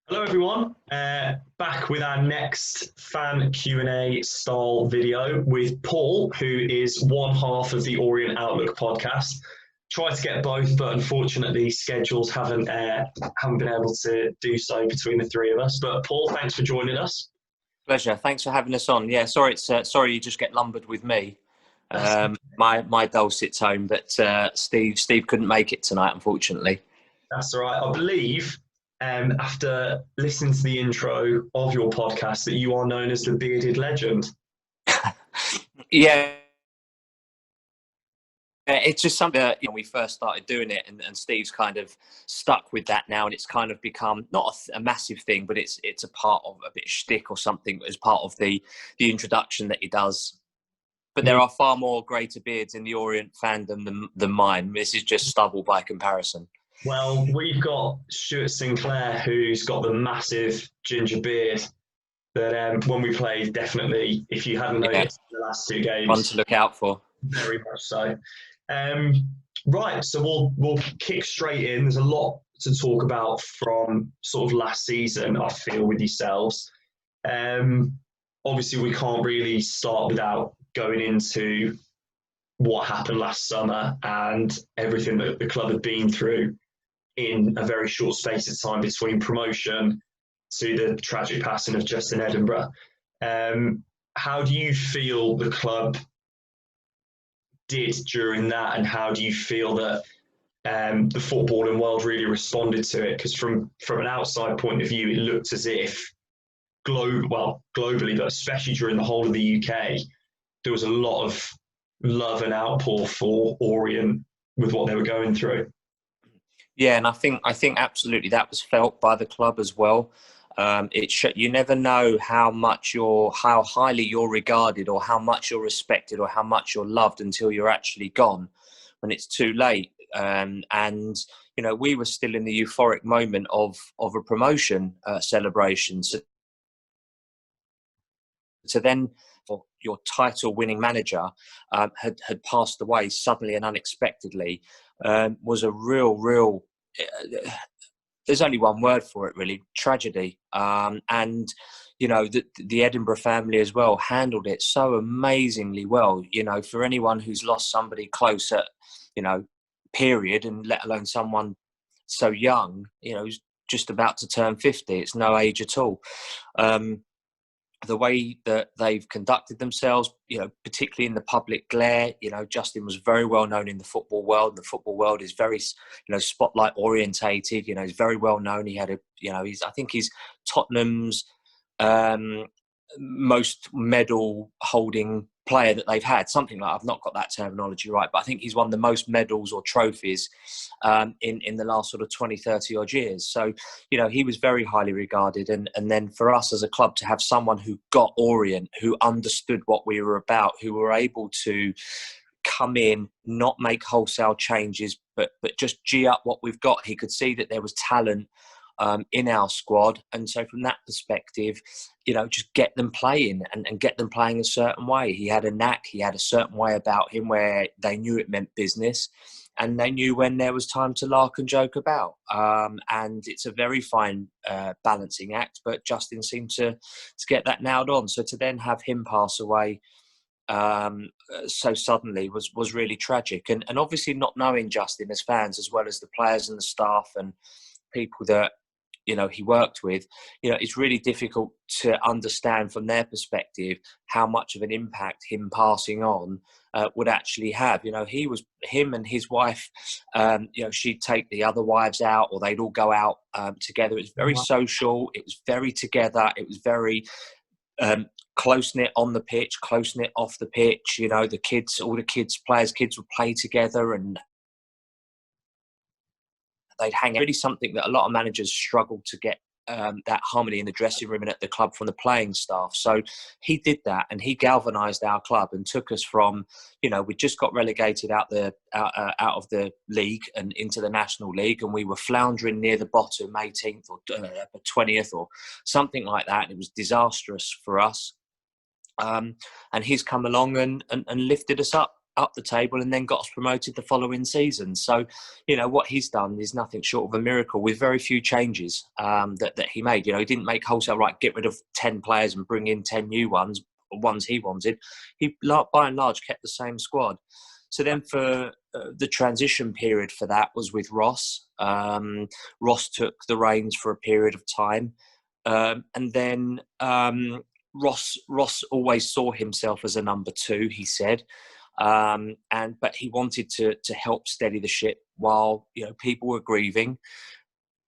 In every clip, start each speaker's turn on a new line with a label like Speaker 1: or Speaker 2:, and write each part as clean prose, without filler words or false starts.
Speaker 1: Hello everyone, back with our next fan Q&A style video with Paul, who is one half of the Orient Outlook podcast. Tried to get both, but unfortunately schedules haven't been able to do so between the three of us. But Paul, thanks for joining us.
Speaker 2: Pleasure. Thanks for having us on. Yeah, sorry you just get lumbered with me. My dulcet tone, but Steve couldn't make it tonight, unfortunately.
Speaker 1: That's all right. I believe after listening to the intro of your podcast that you are known as the bearded legend.
Speaker 2: Yeah. It's just something that we first started doing it, and Steve's kind of stuck with that now, and it's kind of become not a massive thing, but it's a part of a bit of shtick or something as part of the introduction that he does. But there are far more greater beards in the Orient fandom than mine. This is just stubble by comparison.
Speaker 1: Well, we've got Stuart Sinclair, who's got the massive ginger beard that when we played, definitely, if you hadn't noticed in the last two games.
Speaker 2: One to look out for.
Speaker 1: Very much so. Right, so we'll kick straight in. There's a lot to talk about from sort of last season, I feel, with yourselves. Obviously, we can't really start without going into what happened last summer and everything that the club had been through in a very short space of time between promotion to the tragic passing of Justin Edinburgh. How do you feel the club did during that, and how do you feel that the footballing world really responded to it? Because from an outside point of view, it looked as if globally, but especially during the whole of the UK, there was a lot of love and outpour for Orient with what they were going through.
Speaker 2: Yeah, and I think absolutely that was felt by the club as well. You never know how highly you're regarded, or how much you're respected, or how much you're loved until you're actually gone, when it's too late. And we were still in the euphoric moment of a promotion celebration. So then, for your title-winning manager had passed away suddenly and unexpectedly, was a real. There's only one word for it, really: tragedy. And the Edinburgh family as well handled it so amazingly well. For anyone who's lost somebody close at period, and let alone someone so young, who's just about to turn 50, it's no age at all. The way that they've conducted themselves, particularly in the public glare, Justin was very well known in the football world. The football world is very, spotlight orientated. He's very well known. He had I think he's Tottenham's most medal holding player that they've had, something like, I've not got that terminology right, but I think he's won the most medals or trophies in the last sort of 20, 30 odd years. So, he was very highly regarded. And then for us as a club to have someone who got Orient, who understood what we were about, who were able to come in, not make wholesale changes, but just G up what we've got. He could see that there was talent in our squad, and so from that perspective, just get them playing and get them playing a certain way. He had a knack, he had a certain way about him where they knew it meant business, and they knew when there was time to lark and joke about. And it's a very fine balancing act, but Justin seemed to get that nailed on. So to then have him pass away so suddenly was really tragic. And obviously, not knowing Justin as fans, as well as the players and the staff and people that he worked with, it's really difficult to understand from their perspective how much of an impact him passing on would actually have. Him and his wife, she'd take the other wives out, or they'd all go out together. It was very social. It was very together. It was very close-knit on the pitch, close-knit off the pitch. All the kids would play together, and they'd hang out. Really something that a lot of managers struggle to get that harmony in the dressing room and at the club from the playing staff. So he did that, and he galvanised our club and took us from, we just got relegated out of the league and into the National League, and we were floundering near the bottom, 18th or 20th or something like that. And it was disastrous for us. And he's come along and lifted us up up the table, and then got us promoted the following season. So, you know, what he's done is nothing short of a miracle, with very few changes that he made. You know, he didn't make wholesale, right, get rid of 10 players and bring in 10 new ones he wanted. He, by and large, kept the same squad. So then for the transition period for that was with Ross. Ross took the reins for a period of time. And then Ross always saw himself as a number 2, he said. But he wanted to help steady the ship while, you know, people were grieving.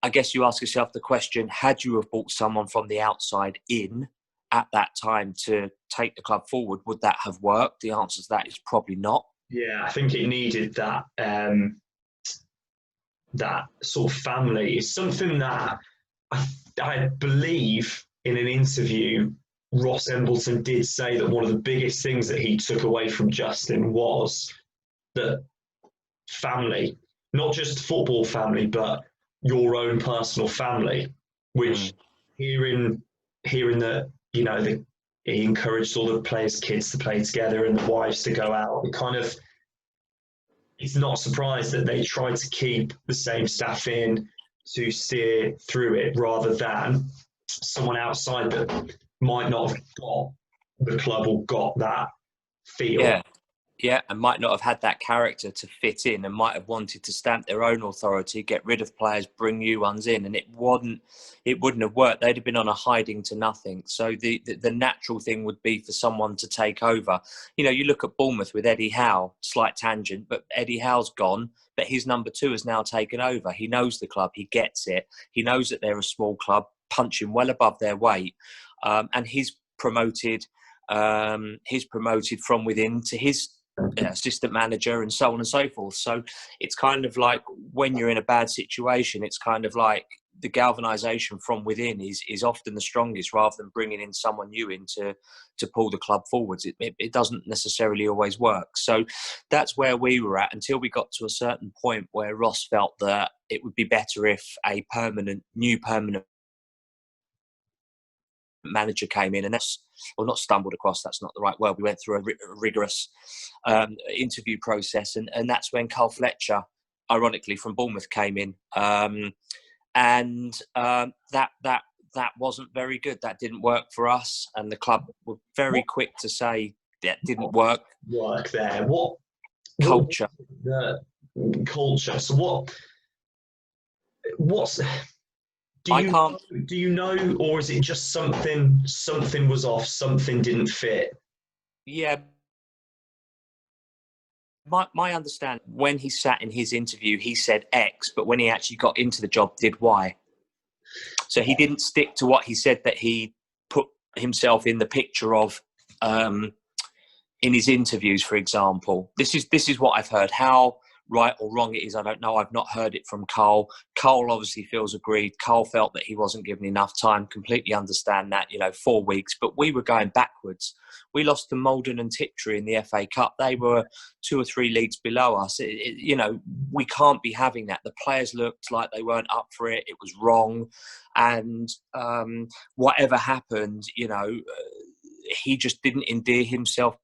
Speaker 2: I guess you ask yourself the question, had you have brought someone from the outside in at that time to take the club forward, would that have worked? The answer to that is probably not.
Speaker 1: Yeah, I think it needed that that sort of family. It's something that I believe in an interview, Ross Embleton did say that one of the biggest things that he took away from Justin was that family, not just football family, but your own personal family, which hearing that, you know, he encouraged all the players' kids to play together and the wives to go out. It's not a surprise that they tried to keep the same staff in to steer through it, rather than someone outside that might not have got the club or got that feel.
Speaker 2: Yeah, and might not have had that character to fit in, and might have wanted to stamp their own authority, get rid of players, bring new ones in, and it wouldn't have worked. They'd have been on a hiding to nothing. So the natural thing would be for someone to take over. You know, you look at Bournemouth with Eddie Howe, slight tangent, but Eddie Howe's gone, but his number 2 has now taken over. He knows the club, he gets it. He knows that they're a small club, punching well above their weight, and he's promoted from within to his assistant manager and so on and so forth. So it's kind of like when you're in a bad situation, it's kind of like the galvanisation from within is often the strongest, rather than bringing in someone new in to pull the club forwards. It doesn't necessarily always work. So that's where we were at until we got to a certain point where Ross felt that it would be better if a new permanent manager came in, and not stumbled across, that's not the right word. We went through a rigorous interview process, and that's when Carl Fletcher, ironically from Bournemouth, came in, and that wasn't very good. That didn't work for us, and the club were very quick to say that didn't work.
Speaker 1: Work there. What
Speaker 2: culture?
Speaker 1: The culture. So what's do you know, or is it just something was off, something didn't fit?
Speaker 2: Yeah. My understanding, when he sat in his interview, he said X, but when he actually got into the job, did Y. So he didn't stick to what he said that he put himself in the picture of in his interviews, for example. This is what I've heard. How right or wrong it is, I don't know. I've not heard it from Carl. Carl obviously feels aggrieved. Carl felt that he wasn't given enough time. Completely understand that, 4 weeks. But we were going backwards. We lost to Malden and Tiptree in the FA Cup. They were 2 or 3 leagues below us. We can't be having that. The players looked like they weren't up for it. It was wrong. And whatever happened, he just didn't endear himself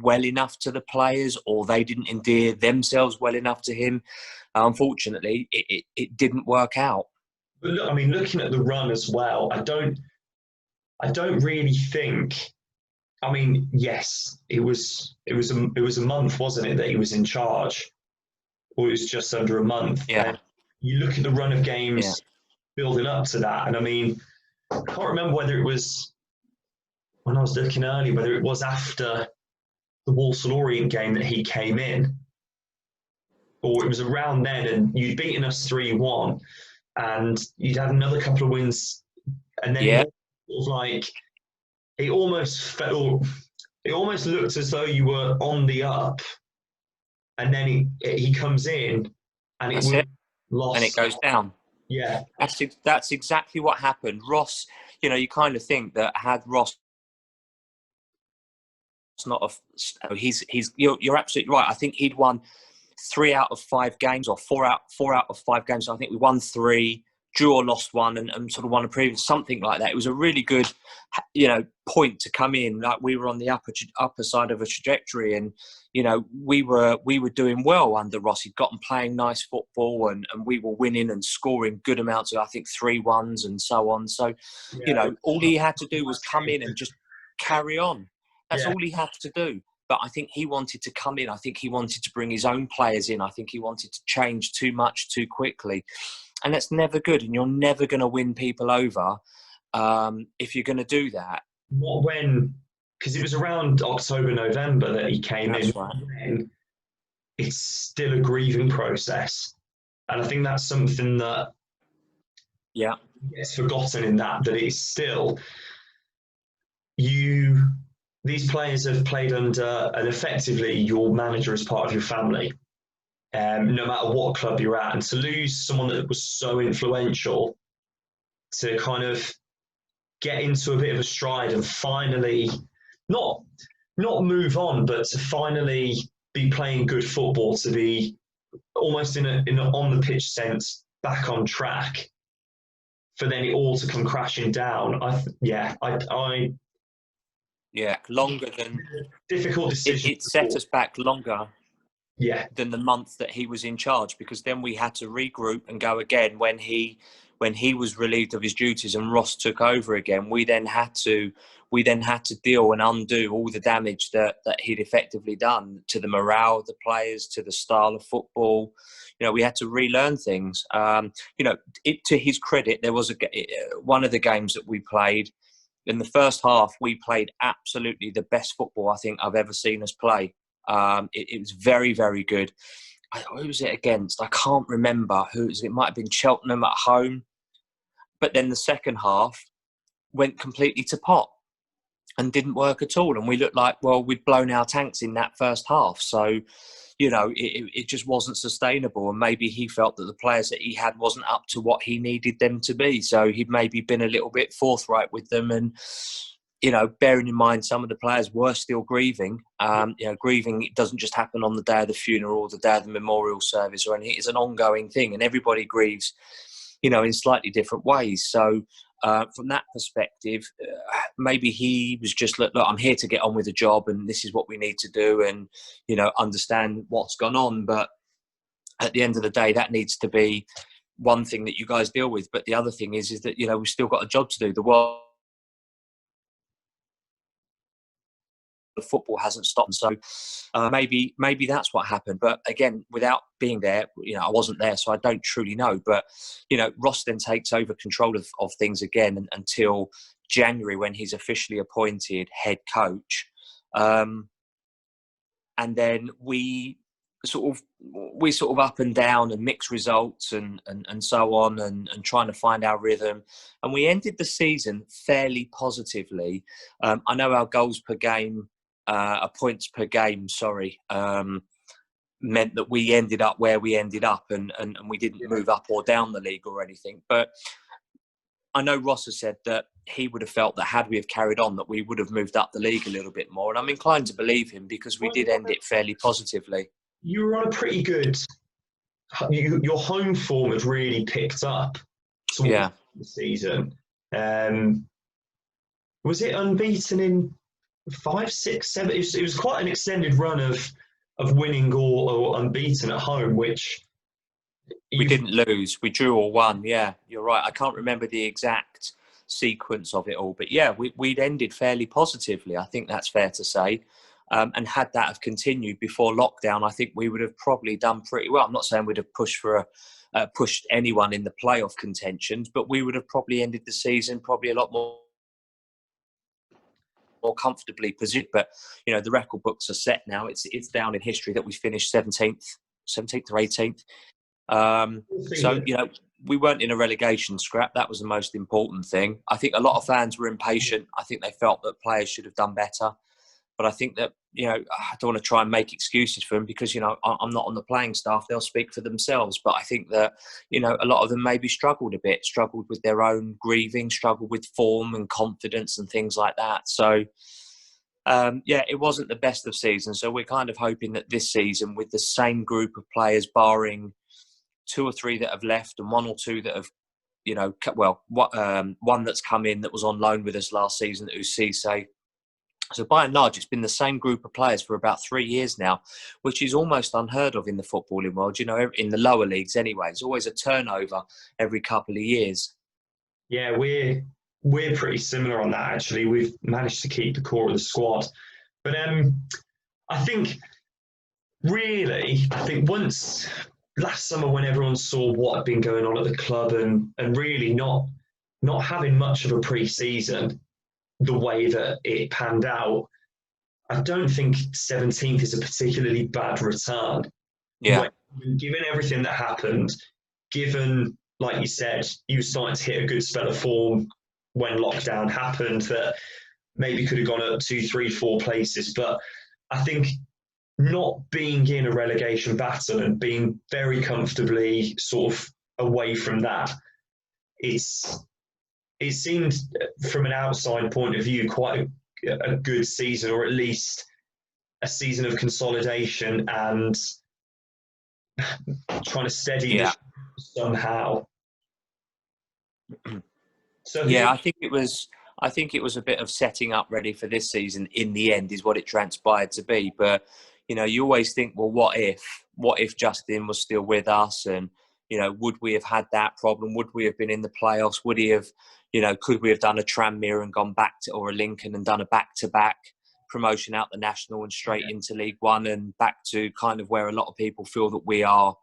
Speaker 2: well enough to the players, or they didn't endear themselves well enough to him. Unfortunately, it didn't work out.
Speaker 1: But look, looking at the run as well, I don't really think. Yes, it was a month, wasn't it, that he was in charge, or it was just under a month.
Speaker 2: Yeah.
Speaker 1: And you look at the run of games building up to that, and I can't remember whether it was when I was looking early, whether it was after the Walsall Orient game that he came in, or it was around then, and you'd beaten us 3-1, and you'd had another couple of wins, and then it was like it almost looked as though you were on the up, and then he comes in, and it was lost,
Speaker 2: and it goes down.
Speaker 1: Yeah,
Speaker 2: that's exactly what happened. Ross, you kind of think that had Ross not you're absolutely right. I think he'd won 3 out of 5 games, or four out of 5 games. I think we won 3, drew or lost one and sort of won a previous, something like that. It was a really good, point to come in. Like, we were on the upper side of a trajectory, and we were doing well under Ross. He'd gotten playing nice football, and we were winning and scoring good amounts of, I think, 3-1s and so on. So, all he had to do was come in and just carry on. That's all he had to do. But I think he wanted to come in. I think he wanted to bring his own players in. I think he wanted to change too much too quickly. And that's never good. And you're never going to win people over if you're going to do that.
Speaker 1: Because it was around October, November that he came in.
Speaker 2: Right.
Speaker 1: It's still a grieving process. And I think that's something that gets forgotten in that it's still, these players have played under, and effectively your manager is part of your family, no matter what club you're at. And to lose someone that was so influential, to kind of get into a bit of a stride and finally not move on, but to finally be playing good football, to be almost in an on the pitch sense back on track, for then it all to come crashing down.
Speaker 2: Longer than
Speaker 1: difficult decision.
Speaker 2: It set us back longer.
Speaker 1: Yeah.
Speaker 2: Than the month that he was in charge, because then we had to regroup and go again when he was relieved of his duties and Ross took over again. We then had to deal and undo all the damage that he'd effectively done to the morale of the players, to the style of football. We had to relearn things. To his credit, there was one of the games that we played. In the first half, we played absolutely the best football I think I've ever seen us play. It was very, very good. Who was it against? I can't remember who it was. It might have been Cheltenham at home. But then the second half went completely to pot and didn't work at all. And we looked like, well, we'd blown our tanks in that first half. So, it just wasn't sustainable. And maybe he felt that the players that he had wasn't up to what he needed them to be. So he'd maybe been a little bit forthright with them. And, bearing in mind some of the players were still grieving. Grieving, it doesn't just happen on the day of the funeral or the day of the memorial service or anything. It's an ongoing thing, and everybody grieves, in slightly different ways. So from that perspective, maybe he was just, look, I'm here to get on with the job, and this is what we need to do, and, understand what's gone on. But at the end of the day, that needs to be one thing that you guys deal with. But the other thing is that, we've still got a job to do. The world of football hasn't stopped. So maybe that's what happened. But again, without being there, I wasn't there, so I don't truly know. But, Ross then takes over control of things again until January, when he's officially appointed head coach. And then we sort of up and down and mixed results and so on and trying to find our rhythm. And we ended the season fairly positively. I know our goals per game, points per game, meant that we ended up where we ended up and we didn't move up or down the league or anything. But I know Ross has said that he would have felt that had we have carried on, that we would have moved up the league a little bit more. And I'm inclined to believe him, because we did end it fairly positively.
Speaker 1: You were on a pretty good... your home form had really picked up towards the season. Was it unbeaten in 5, 6, 7? It was quite an extended run of winning or unbeaten at home, which...
Speaker 2: We didn't lose. We drew or won. Yeah, you're right. I can't remember the exact sequence of it all. But yeah, we'd ended fairly positively. I think that's fair to say. And had that have continued before lockdown, I think we would have probably done pretty well. I'm not saying we'd have pushed anyone in the playoff contentions, but we would have probably ended the season probably a lot more comfortably positioned. But, the record books are set now. It's down in history that we finished 17th or 18th. So, we weren't in a relegation scrap. That was the most important thing. I think a lot of fans were impatient. I think they felt that players should have done better. But I think that, I don't want to try and make excuses for them, because, I'm not on the playing staff. They'll speak for themselves. But I think that, a lot of them maybe struggled with their own grieving, struggled with form and confidence and things like that. So, it wasn't the best of seasons. So we're kind of hoping that this season, with the same group of players, barring 2 or 3 that have left and 1 or 2 that have one that's come in that was on loan with us last season, Usise. So by and large, it's been the same group of players for about 3 years now, which is almost unheard of in the footballing world. In the lower leagues anyway, it's always a turnover every couple of years.
Speaker 1: Yeah, we're pretty similar on that, actually. We've managed to keep the core of the squad. But I think once last summer, when everyone saw what had been going on at the club and really not having much of a pre-season, the way that it panned out, I don't think 17th is a particularly bad return.
Speaker 2: Yeah.
Speaker 1: Given everything that happened, given, like you said, you were starting to hit a good spell of form when lockdown happened, that maybe could have gone up 2, 3, 4 places. But I think not being in a relegation battle and being very comfortably sort of away from that, it seemed from an outside point of view quite a good season, or at least a season of consolidation and trying to steady the ship somehow.
Speaker 2: So I think it was a bit of setting up ready for this season in the end is what it transpired to be. But you always think, well, what if Justin was still with us, and would we have had that problem? Would we have been in the playoffs? Would he have, could we have done a Tranmere and gone back to, or a Lincoln and done a back-to-back promotion out the National and straight into League One and back to kind of where a lot of people feel that we are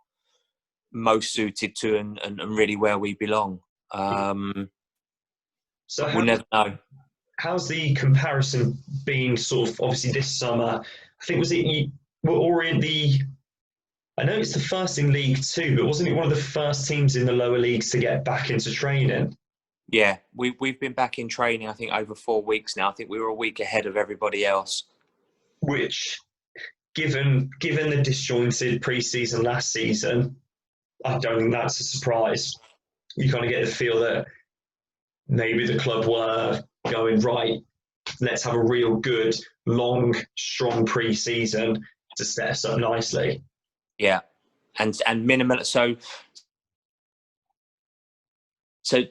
Speaker 2: most suited to and really where we belong. So we'll never know.
Speaker 1: How's the comparison been sort of, obviously this summer? I think Orient I know it's the first in League Two, but wasn't it one of the first teams in the lower leagues to get back into training?
Speaker 2: Yeah, we've been back in training, I think, over 4 weeks now. I think we were a week ahead of everybody else.
Speaker 1: Which, given the disjointed pre-season last season, I don't think that's a surprise. You kind of get the feel that maybe the club were going, right, let's have a real good, long, strong pre-season to set us up nicely.
Speaker 2: Yeah, and minimal. So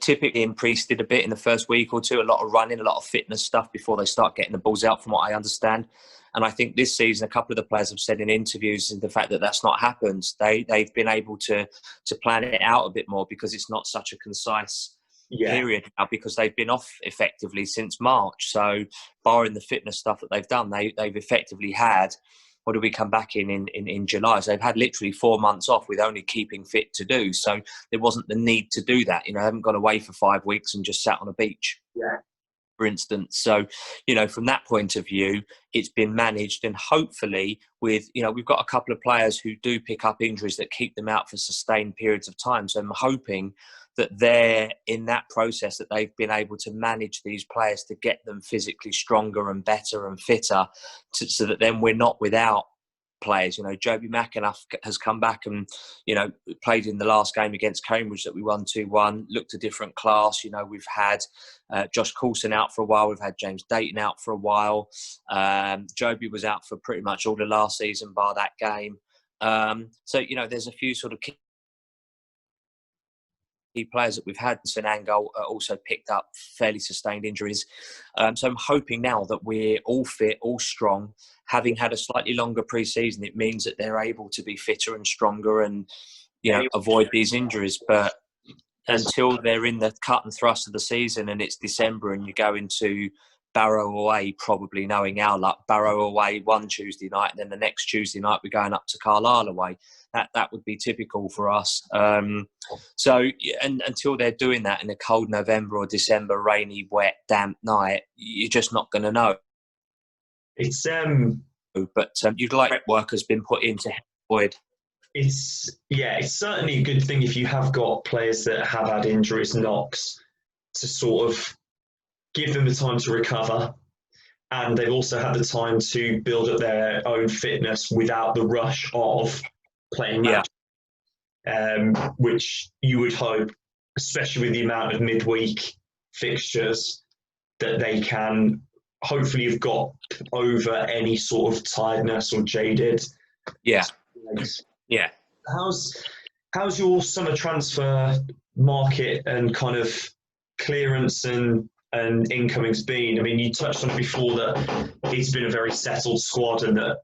Speaker 2: typically, Priest did a bit in the first week or two, a lot of running, a lot of fitness stuff before they start getting the balls out, from what I understand. And I think this season, a couple of the players have said in interviews the fact that that's not happened. They've been able to plan it out a bit more because it's not such a concise period now, because they've been off effectively since March. So barring the fitness stuff that they've done, they've effectively had, what did we come back in July? So they've had literally 4 months off with only keeping fit to do. So there wasn't the need to do that. They haven't gone away for 5 weeks and just sat on a beach, for instance. So, from that point of view, it's been managed, and hopefully with, we've got a couple of players who do pick up injuries that keep them out for sustained periods of time. So I'm hoping that they're in that process, that they've been able to manage these players to get them physically stronger and better and fitter, so that then we're not without players. Joby McAnuff has come back and, played in the last game against Cambridge that we won 2-1, looked a different class. We've had Josh Coulson out for a while. We've had James Dayton out for a while. Joby was out for pretty much all the last season, bar that game. So, there's a few sort of key players that we've had. Senango also picked up fairly sustained injuries. So I'm hoping now that we're all fit, all strong. Having had a slightly longer pre-season, it means that they're able to be fitter and stronger and, avoid these injuries. But until they're in the cut and thrust of the season and it's December and you go into Barrow away, probably knowing our luck, Barrow away one Tuesday night, and then the next Tuesday night we're going up to Carlisle away. That would be typical for us. So, and until they're doing that in a cold November or December, rainy, wet, damp night, you're just not going to know.
Speaker 1: It's
Speaker 2: but you'd like work has been put into avoid.
Speaker 1: It's certainly a good thing if you have got players that have had injuries, knocks, to sort of give them the time to recover, and they've also had the time to build up their own fitness without the rush of playing match, which you would hope, especially with the amount of midweek fixtures, that they can hopefully have got over any sort of tiredness or jaded.
Speaker 2: Yeah.
Speaker 1: how's your summer transfer market and kind of clearance and incomings been? I mean, you touched on before that it's been a very settled squad and that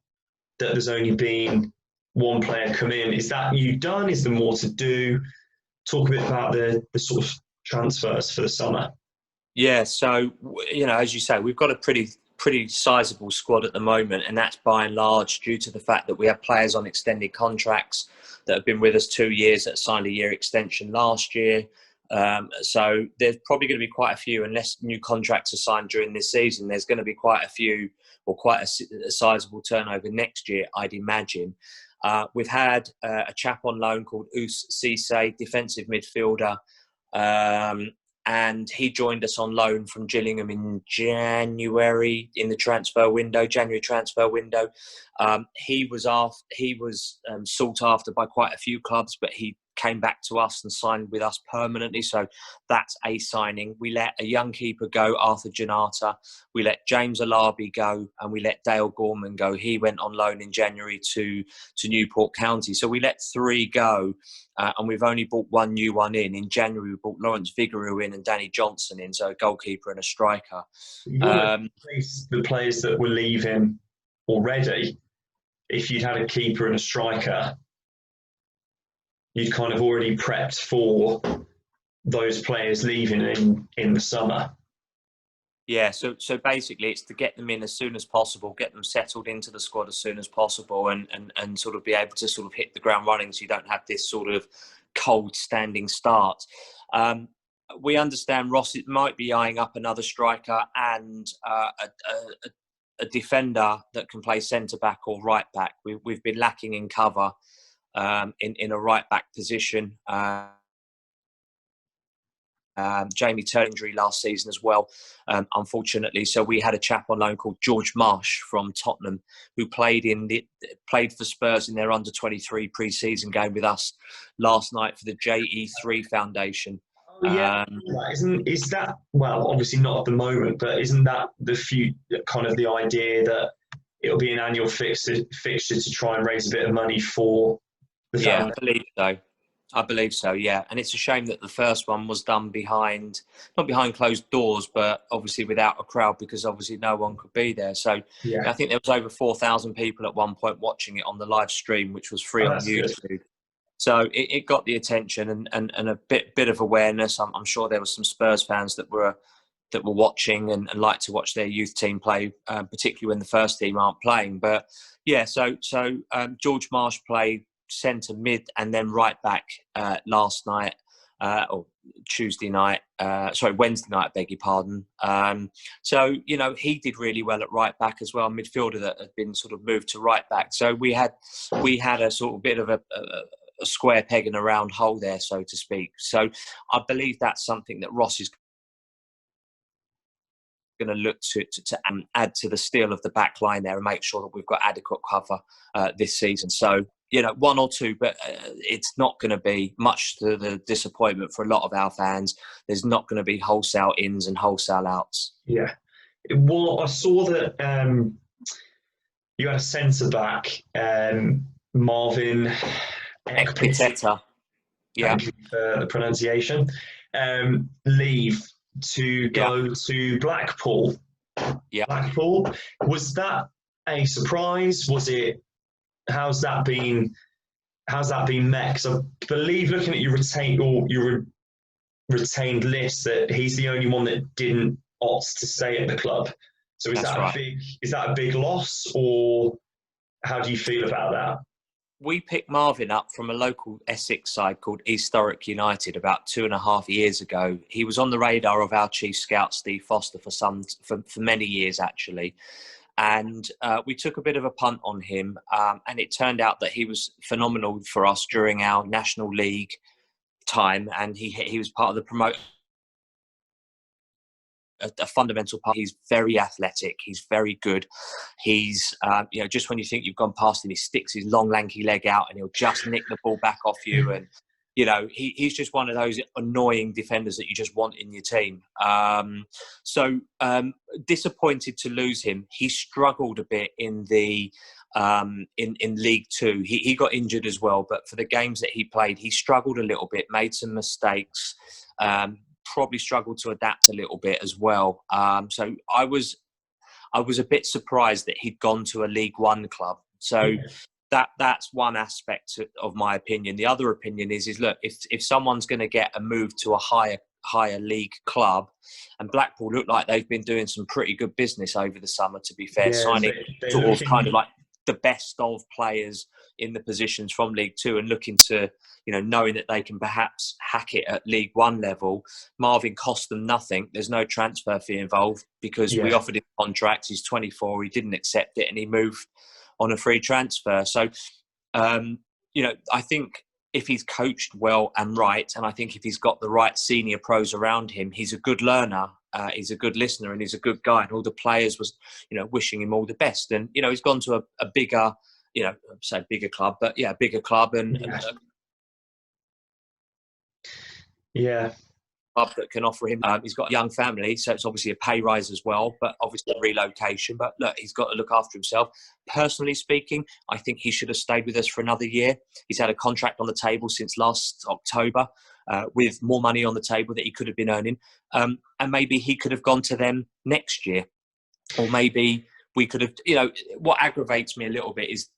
Speaker 1: there's only been one player come in. Is that you done? Is there more to do? Talk a bit about the sort of transfers for the summer.
Speaker 2: Yeah, so, as you say, we've got a pretty sizable squad at the moment, and that's by and large due to the fact that we have players on extended contracts that have been with us 2 years, that signed a year extension last year. So there's probably going to be quite a few, unless new contracts are signed during this season, there's going to be quite a few, or quite a sizable turnover next year, I'd imagine. We've had a chap on loan called Ous Cisse, defensive midfielder, and he joined us on loan from Gillingham in January in the January transfer window. He was sought after by quite a few clubs, but he came back to us and signed with us permanently. So that's a signing. We let a young keeper go, Arthur Janata. We let James Alabi go, and we let Dale Gorman go. He went on loan in January to Newport County. So we let 3 go, and we've only brought 1 new one in. In January, we brought Lawrence Vigouroux in and Danny Johnson in, so a goalkeeper and a striker.
Speaker 1: The players that were leaving already, if you'd had a keeper and a striker, you'd kind of already prepped for those players leaving in the summer.
Speaker 2: Yeah, so basically it's to get them in as soon as possible, get them settled into the squad as soon as possible, and sort of be able to sort of hit the ground running, so you don't have this sort of cold standing start. We understand Ross might be eyeing up another striker and a defender that can play centre-back or right-back. We've been lacking in cover in a right-back position. Jamie Toure injury last season as well, unfortunately. So we had a chap on loan called George Marsh from Tottenham, who played for Spurs in their under-23 pre-season game with us last night for the JE3 Foundation.
Speaker 1: Oh, yeah, is that, well, obviously not at the moment, but isn't that kind of the idea that it'll be an annual fixture to try and raise a bit of money for the foundation?
Speaker 2: I believe so, yeah. And it's a shame that the first one was done not behind closed doors, but obviously without a crowd, because obviously no one could be there. So yeah. I think there was over 4,000 people at one point watching it on the live stream, which was free on YouTube. Good. So it got the attention and a bit of awareness. I'm sure there were some Spurs fans that were watching and like to watch their youth team play, particularly when the first team aren't playing. But yeah, so George Marsh played centre mid and then right back last night or Wednesday night, I beg your pardon. So he did really well at right back as well, midfielder that had been sort of moved to right back. So we had a sort of bit of a square peg in a round hole there, so to speak. So I believe that's something that Ross is going to look to add to the steel of the back line there and make sure that we've got adequate cover this season. So 1 or 2, but it's not going to be much to the disappointment for a lot of our fans. There's not going to be wholesale ins and wholesale outs.
Speaker 1: Yeah. Well, I saw that you had a centre-back, Marvin
Speaker 2: Ekpiteta. Yeah.
Speaker 1: Thank you for the pronunciation. Leave to go to Blackpool.
Speaker 2: Yeah.
Speaker 1: Blackpool. Was that a surprise? How's that been met? Because I believe, looking at your retained list, that he's the only one that didn't opt to stay at the club. So is that a big loss, or how do you feel about that?
Speaker 2: We picked Marvin up from a local Essex side called Historic United about 2.5 years ago. He was on the radar of our chief scout, Steve Foster, for many years, actually. And we took a bit of a punt on him. And it turned out that he was phenomenal for us during our National League time. And he was part of the promote. A fundamental part. He's very athletic. He's very good. He's, just when you think you've gone past him, he sticks his long, lanky leg out and he'll just nick the ball back off you. And, he's just one of those annoying defenders that you just want in your team. So disappointed to lose him. He struggled a bit in the in League Two. He got injured as well, but for the games that he played, he struggled a little bit, made some mistakes, probably struggled to adapt a little bit as well. So I was a bit surprised that he'd gone to a League One club. So that's one aspect of my opinion. The other opinion is look, if someone's going to get a move to a higher league club, and Blackpool look like they've been doing some pretty good business over the summer, to be fair, signing sort of kind of like the best of players in the positions from League Two and looking to, knowing that they can perhaps hack it at League One level. Marvin cost them nothing. There's no transfer fee involved because we offered him a contract. He's 24. He didn't accept it and he moved on a free transfer. So, I think if he's coached well and right, and I think if he's got the right senior pros around him, he's a good learner, he's a good listener, and he's a good guy. And all the players was, wishing him all the best. And, he's gone to a bigger, say bigger club, but a bigger club and club that can offer him. He's got a young family, so it's obviously a pay rise as well, but obviously a relocation. But look, he's got to look after himself. Personally speaking, I think he should have stayed with us for another year. He's had a contract on the table since last October with more money on the table that he could have been earning. And maybe he could have gone to them next year. Or maybe we could have, what aggravates me a little bit is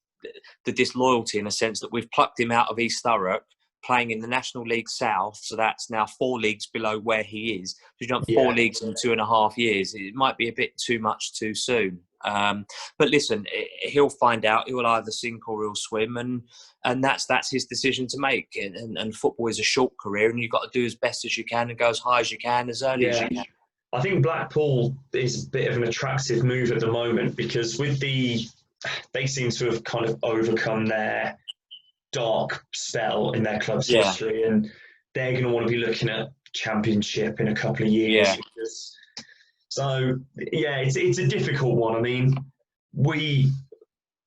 Speaker 2: the disloyalty in a sense that we've plucked him out of East Thurrock, playing in the National League South, so that's now 4 leagues below where he is. So you've done 4 leagues in 2.5 years. It might be a bit too much too soon. But listen, he'll find out. He'll either sink or he'll swim, and that's his decision to make. And football is a short career, and you've got to do as best as you can and go as high as you can, as early as you can.
Speaker 1: I think Blackpool is a bit of an attractive move at the moment because they seem to have kind of overcome their dark spell in their club's history, and they're going to want to be looking at Championship in a couple of years. So it's a difficult one. I mean,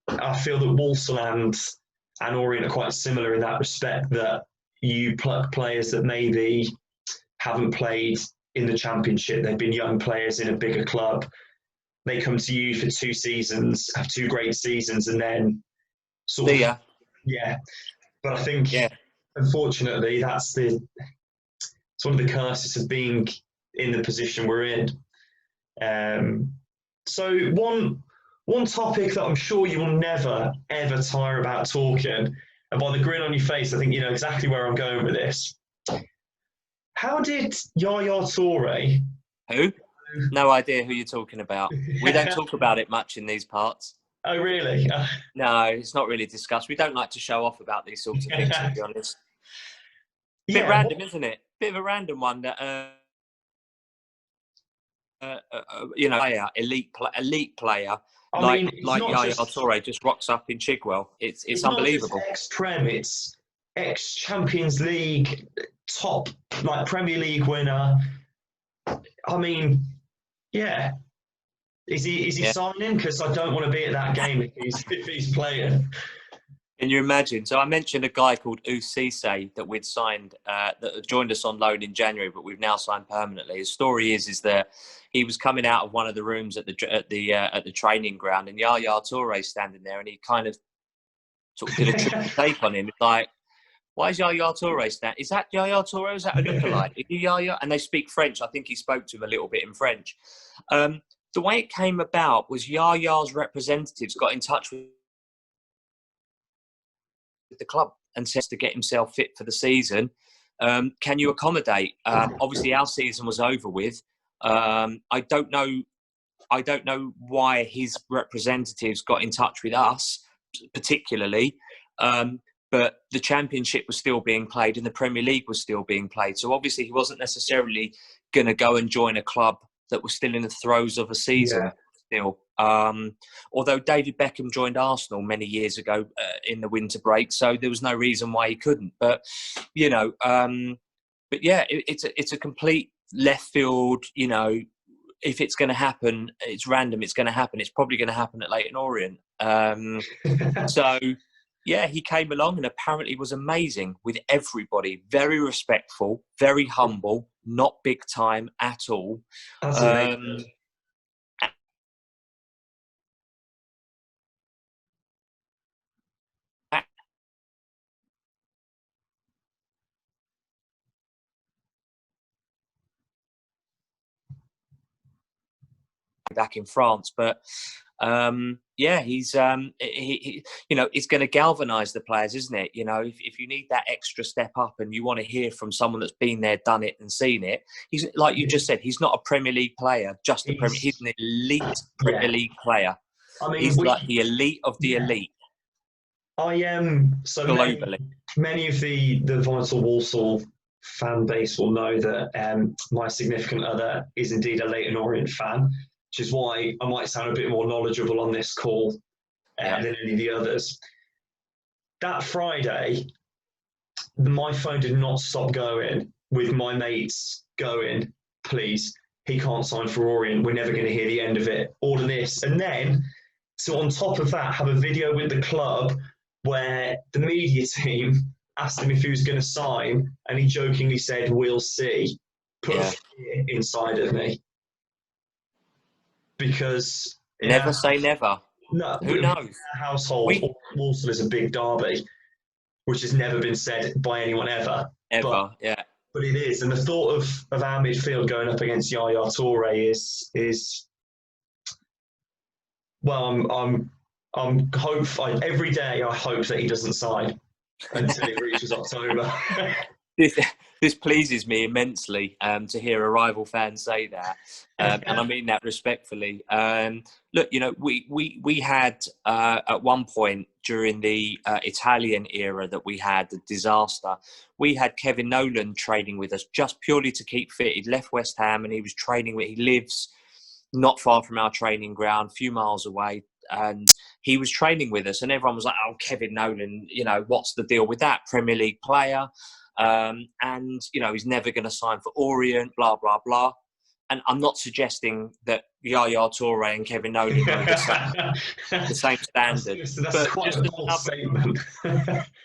Speaker 1: I feel that Walsall and Orient are quite similar in that respect, that you pluck players that maybe haven't played in the Championship. They've been young players in a bigger club. They come to you for 2 seasons, have 2 great seasons, and then sort of but I think, unfortunately, it's one of the curses of being in the position we're in. So one topic that I'm sure you will never, ever tire about talking, and by the grin on your face, I think you know exactly where I'm going with this. How did Yaya Toure...
Speaker 2: Who? No idea who you're talking about. We don't talk about it much in these parts.
Speaker 1: Oh, really?
Speaker 2: No, it's not really discussed. We don't like to show off about these sorts of things, to be honest. Bit random, isn't it? Bit of a random one that, elite player like Yaya Toure just rocks up in Chigwell. It's unbelievable.
Speaker 1: Not just ex-Prem, it's ex-Champions League, top, like Premier League winner. I mean, Is he signing? Because I don't want to be at that game if he's playing.
Speaker 2: Can you imagine? So I mentioned a guy called Usise that we'd signed, that joined us on loan in January, but we've now signed permanently. His story is that he was coming out of one of the rooms at the training ground, and Yaya Toure standing there, and he kind of sort of did a triple take on him. It's like, why is Yaya Toure standing? Is that Yaya Toure? Is that a lookalike? Is he Yaya? And they speak French. I think he spoke to him a little bit in French. The way it came about was Yaya's representatives got in touch with the club and said to get himself fit for the season. Can you accommodate? Obviously, our season was over with. I don't know why his representatives got in touch with us, particularly. But the Championship was still being played and the Premier League was still being played. So obviously, he wasn't necessarily going to go and join a club that was still in the throes of a season still. Although David Beckham joined Arsenal many years ago in the winter break, so there was no reason why he couldn't. But, it's a complete left field, if it's going to happen, it's random, it's going to happen. It's probably going to happen at Leyton Orient. He came along and apparently was amazing with everybody. Very respectful, very humble, not big time at all. back in France. But yeah, he's it's going to galvanise the players, isn't it? You know, if you need that extra step up and you want to hear from someone that's been there, done it, and seen it, he's like you just said, he's not a Premier League player, just he's an elite Premier League player. I mean, he's like the elite of the elite.
Speaker 1: I am globally. Many of the Vital Walsall fan base will know that my significant other is indeed a Leyton Orient fan, which is why I might sound a bit more knowledgeable on this call than any of the others. That Friday, my phone did not stop going with my mates going, please, he can't sign for Orient. We're never going to hear the end of it. All of this. And then, so on top of that, have a video with the club where the media team asked him if he was going to sign, and he jokingly said, we'll see. Put a fear inside of me. Because...
Speaker 2: Never say never.
Speaker 1: No,
Speaker 2: who knows?
Speaker 1: In our household, Walsall is a big derby, which has never been said by anyone ever.
Speaker 2: But
Speaker 1: it is. And the thought of our midfield going up against Yaya Toure is well, I'm hopeful. Every day I hope that he doesn't sign until it reaches October.
Speaker 2: This pleases me immensely to hear a rival fan say that, and I mean that respectfully. Look, you know, we had at one point during the Italian era that we had the disaster. We had Kevin Nolan training with us just purely to keep fit. He'd left West Ham and he was training. He lives not far from our training ground, a few miles away. And he was training with us, and everyone was like, "Oh, Kevin Nolan, you know, what's the deal with that Premier League player?" And you know, he's never going to sign for Orient, blah blah blah. And I'm not suggesting that Yaya Toure and Kevin Nolan are the same standard.
Speaker 1: That's quite a bold statement.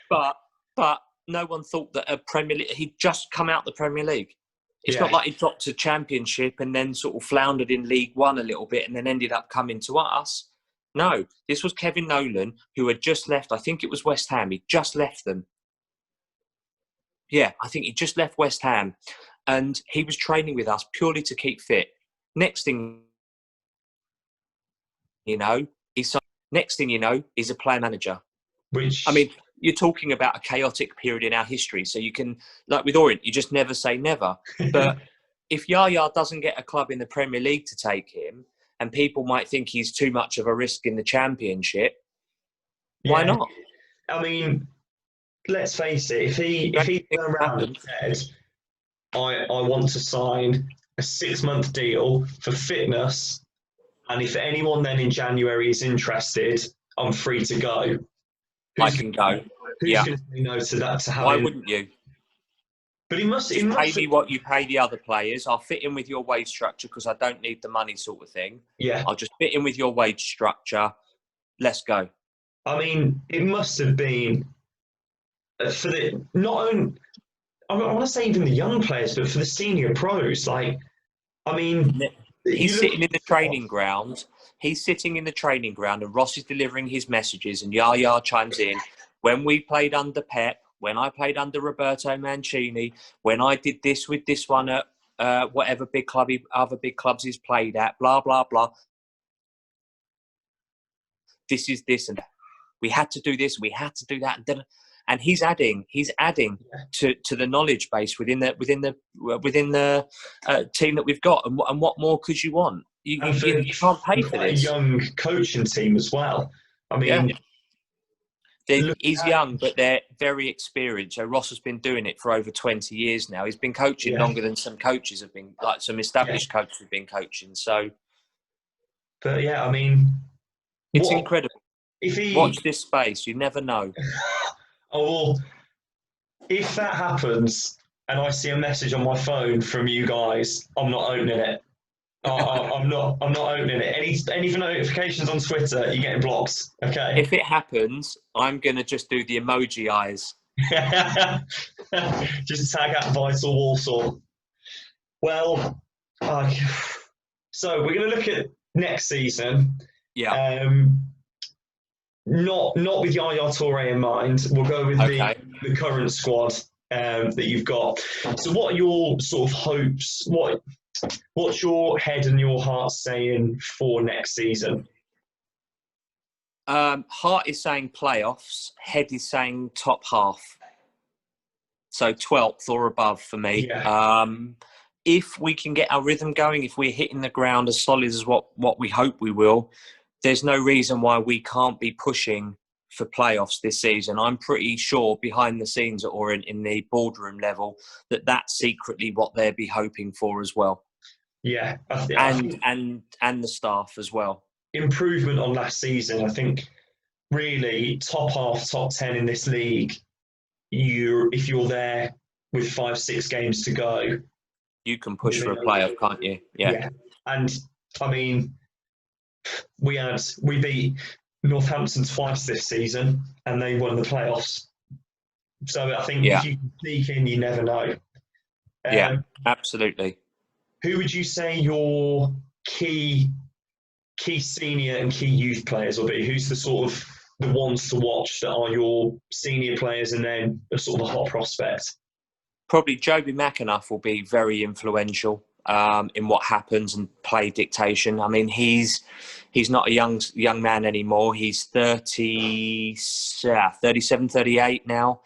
Speaker 2: but no one thought that a Premier League. He'd just come out the Premier League. It's not like he dropped to Championship and then sort of floundered in League One a little bit and then ended up coming to us. No, this was Kevin Nolan, who had just left, I think it was West Ham. He just left them. Yeah, I think he just left West Ham. And he was training with us purely to keep fit. Next thing you know, he's a player manager.
Speaker 1: Which,
Speaker 2: I mean, you're talking about a chaotic period in our history. So you can, like with Orient, you just never say never. But if Yaya doesn't get a club in the Premier League to take him, and people might think he's too much of a risk in the Championship, why not?
Speaker 1: I mean, let's face it, if he turned around and said, I want to sign a 6-month deal for fitness, and if anyone then in January is interested, I'm free to go.
Speaker 2: I can go.
Speaker 1: Who's going to say no to that?
Speaker 2: Why wouldn't you?
Speaker 1: But he must
Speaker 2: pay me what you pay the other players. I'll fit in with your wage structure because I don't need the money, sort of thing.
Speaker 1: Yeah.
Speaker 2: I'll just fit in with your wage structure. Let's go.
Speaker 1: I mean, it must have been for the not only, I want to say even the young players, but for the senior pros. Like, I mean,
Speaker 2: he's sitting in the training ground. He's sitting in the training ground, and Ross is delivering his messages, and Yaya chimes in. When we played under Pep, when I played under Roberto Mancini, when I did this with this one at whatever big club, other big clubs he's played at, blah, blah, blah. This is this and that. We had to do this, we had to do that. And he's adding to the knowledge base within the team that we've got. And what more could you want? You can't pay for this.
Speaker 1: A young coaching team as well. I mean...
Speaker 2: Yeah. He's young, but they're very experienced. So Ross has been doing it for over 20 years now. He's been coaching longer than some coaches have been, like some established coaches have been coaching. So,
Speaker 1: but yeah, I mean,
Speaker 2: it's incredible. Watch this space. You never know.
Speaker 1: Oh, if that happens and I see a message on my phone from you guys, I'm not opening it. I'm not opening it. Any notifications on Twitter, you're getting blocked. Okay.
Speaker 2: If it happens, I'm gonna just do the emoji eyes.
Speaker 1: Just tag out Vital Walsall. Well, so we're gonna look at next season.
Speaker 2: Yeah.
Speaker 1: Not with Yaya Toure in mind. We'll go with the current squad that you've got. So, what are your sort of hopes? What's your head and your heart saying for next season?
Speaker 2: Heart is saying playoffs. Head is saying top half. So 12th or above for me.
Speaker 1: Yeah.
Speaker 2: If we can get our rhythm going, if we're hitting the ground as solid as what we hope we will, there's no reason why we can't be pushing for playoffs this season. I'm pretty sure behind the scenes at Orient in the boardroom level that that's secretly what they'll be hoping for as well.
Speaker 1: Yeah. I think
Speaker 2: And the staff as well.
Speaker 1: improvement on last season. I think really top half, top 10 in this league, if you're there with 5-6 games to go,
Speaker 2: You can push for a playoff, can't you?
Speaker 1: Yeah. And I mean, we beat Northampton twice this season and they won the playoffs. So I think if you sneak in, you never know.
Speaker 2: Yeah, absolutely.
Speaker 1: Who would you say your key senior and key youth players will be? Who's the ones to watch that are your senior players and then a sort of a hot prospect?
Speaker 2: Probably Joby McAnuff will be very influential in what happens and play dictation. I mean, he's not a young man anymore. He's 37, 38 now.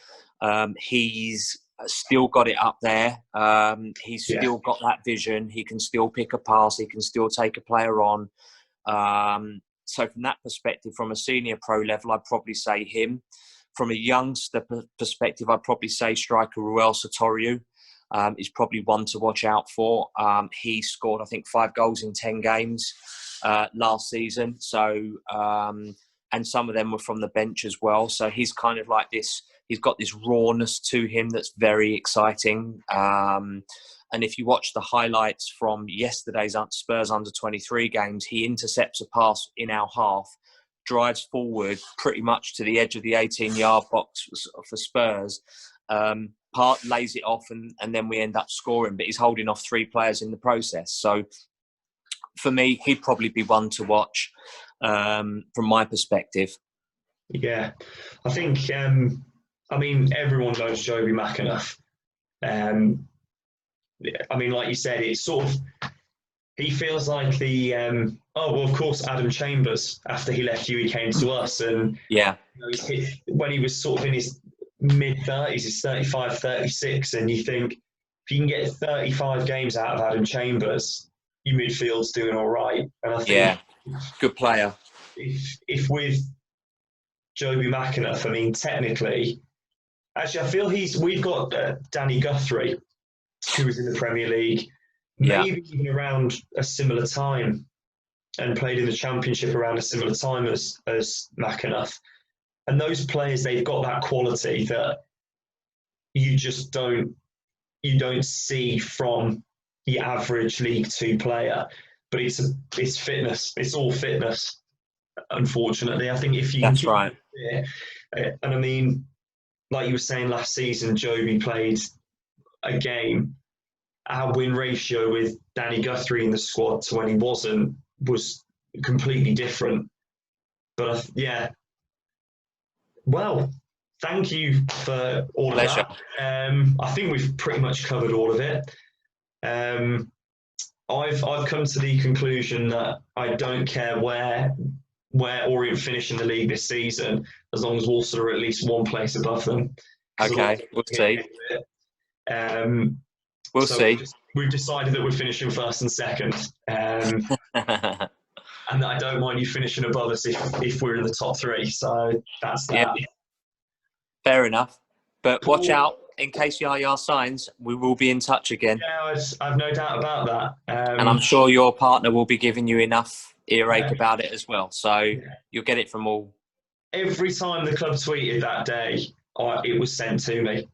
Speaker 2: He's still got it up there. He's still got that vision. He can still pick a pass. He can still take a player on. So from that perspective, from a senior pro level, I'd probably say him. From a youngster perspective, I'd probably say striker Ruel Sotoriu is probably one to watch out for. He scored, I think, 5 goals in 10 games last season. So, and some of them were from the bench as well. So he's kind of like this. He's got this rawness to him that's very exciting. And if you watch the highlights from yesterday's Spurs under-23 games, he intercepts a pass in our half, drives forward pretty much to the edge of the 18-yard box for Spurs, lays it off, and then we end up scoring. But he's holding off 3 players in the process. So for me, he'd probably be one to watch from my perspective.
Speaker 1: Yeah, I think, I mean, everyone knows Joby McAnuff. I mean, like you said, it's sort of, he feels like the, of course, Adam Chambers, after he left you, he came to us. And when he was sort of in his mid-30s, he's 35, 36, and you think, if you can get 35 games out of Adam Chambers, your midfield's doing all right. And I think,
Speaker 2: good player.
Speaker 1: If with Joby McAnuff, I mean, technically, actually, I feel we've got Danny Guthrie, who was in the Premier League, maybe even around a similar time, and played in the Championship around a similar time as McAnuff. And those players, they've got that quality that you just don't see from the average League Two player. But it's fitness. It's all fitness. Unfortunately, I think if you
Speaker 2: that's right.
Speaker 1: And I mean, like you were saying last season, Joby played a game. Our win ratio with Danny Guthrie in the squad to when he wasn't was completely different. But well, thank you for all of that. I think we've pretty much covered all of it. I've come to the conclusion that I don't care where Orient finish in the league this season, as long as Walsall are at least one place above them.
Speaker 2: Okay, we'll see. We'll see.
Speaker 1: We've decided that we're finishing first and second, and that I don't mind you finishing above us if we're in the top 3. So that's that.
Speaker 2: Yeah. Fair enough. But watch out, in case Yaya signs, we will be in touch again.
Speaker 1: Yeah, I've no doubt about that.
Speaker 2: And I'm sure your partner will be giving you enough earache about it as well. So you'll get it from all. Every time the club tweeted that day, it was sent to me.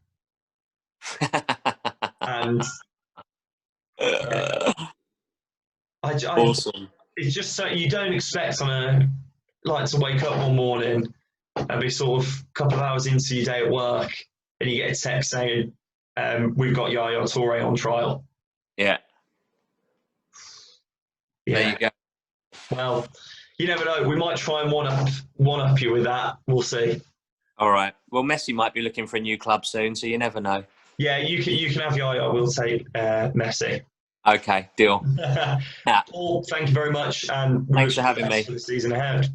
Speaker 2: And awesome.
Speaker 1: It's just so you don't expect to wake up one morning and be sort of a couple of hours into your day at work and you get a text saying, we've got Yaya Toure on trial.
Speaker 2: Yeah. There you go.
Speaker 1: Well, you never know. We might try and one up you with that. We'll see.
Speaker 2: All right. Well, Messi might be looking for a new club soon, so you never know.
Speaker 1: Yeah, you can have Yaya. We'll take Messi.
Speaker 2: Okay, deal. Yeah.
Speaker 1: Paul, thank you very much, and
Speaker 2: Thanks for having me
Speaker 1: for the season ahead.